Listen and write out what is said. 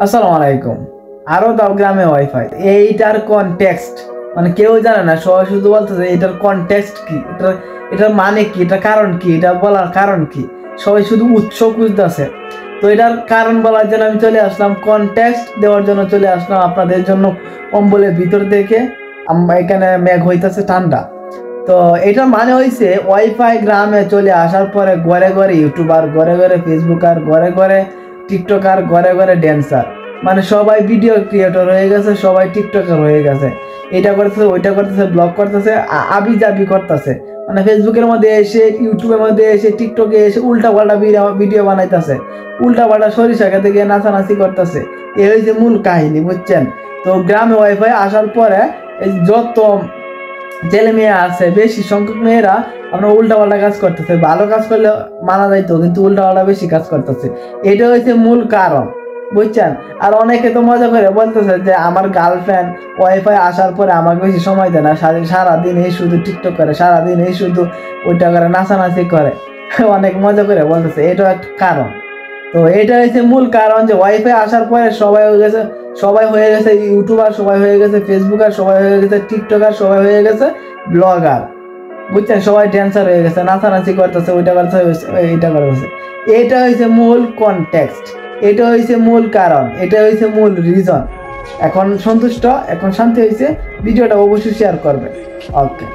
আসসালামু আলাইকুম। আরো দাও গ্রামে ওয়াইফাই, এইটার কনটেক্সট মানে কেউ জানে না, সবাই শুধু বলতেছে এটার কনটেক্সট কি, এটার মানে কি, এটা কারণ কি, এটা বলার কারণ কি, সবাই শুধু উৎস খুঁজতেছে। তো এটার কারণ বলার জন্য আমি চলে আসলাম, কনটেক্সট দেওয়ার জন্য চলে আসলাম আপনাদের জন্য কম্বলের ভিতর থেকে। এখানে মেঘ হইতেছে ঠান্ডা। তো এটার মানে হয়েছে ওয়াইফাই গ্রামে চলে আসার পরে ঘরে ঘরে ইউটিউবার, ঘরে ঘরে ফেসবুকার, ঘরে ঘরে টিকটকার, ঘরে ঘরে ড্যান্সার, মানে সবাই ভিডিও ক্রিয়েটর হয়ে গেছে, সবাই টিকটকার হয়ে গেছে। এটা করতেছে, ওইটা করতেছে, ব্লগ করতেছে, আবি জাবি করতেছে। মানে ফেসবুকের মধ্যে এসে, ইউটিউবের মধ্যে এসে, টিকটকে এসে উল্টা পাল্টা ভিডিও বানাইতেছে, উল্টা পাল্টা সরিষা খেতে গিয়ে নাচানাচি করতেছে। এই হয়েছে মূল কাহিনী, বুঝছেন? তো গ্রামে ওয়াইফাই আসার পরে এই যত ছেলে মেয়ে আছে, বেশি সংখ্যক মেয়েরা আমরা উল্টা পাল্টা কাজ করতেছে। ভালো কাজ করলে মানা যাইতো, কিন্তু উল্টা পাল্টা বেশি কাজ করতেছে। এটা হচ্ছে মূল কারণ, বুঝছেন? আর অনেকে তো মজা করে বলতেছে যে আমার গার্লফ্রেন্ড ওয়াইফাই আসার পরে আমাকে বেশি সময় দেয় না, সারাদিন এই শুধু টিকটক করে, সারাদিন এই শুধু ওইটা করে, নাচানাচি করে। অনেক মজা করে বলতেছে, এটাও একটা কারণ। তো এটা হচ্ছে মূল কারণ যে ওয়াইফাই আসার পরে সবাই হয়ে গেছে ইউটিউবার, সবাই হয়ে গেছে ফেসবুকার, সবাই হয়ে গেছে টিকটকার, সবাই হয়ে গেছে ব্লগার, বুঝছেন? সবাই ড্যান্সার হয়ে গেছে, নাচানাচি করতেছে, ওইটা করতেছে, এইটা করতেছে। এটা হয়েছে মূল কনটেক্সট, এটা হয়েছে মূল কারণ, এটা হয়েছে মূল রিজন। এখন সন্তুষ্ট, এখন শান্তি হয়েছে। ভিডিওটা অবশ্যই শেয়ার করবে। ওকে।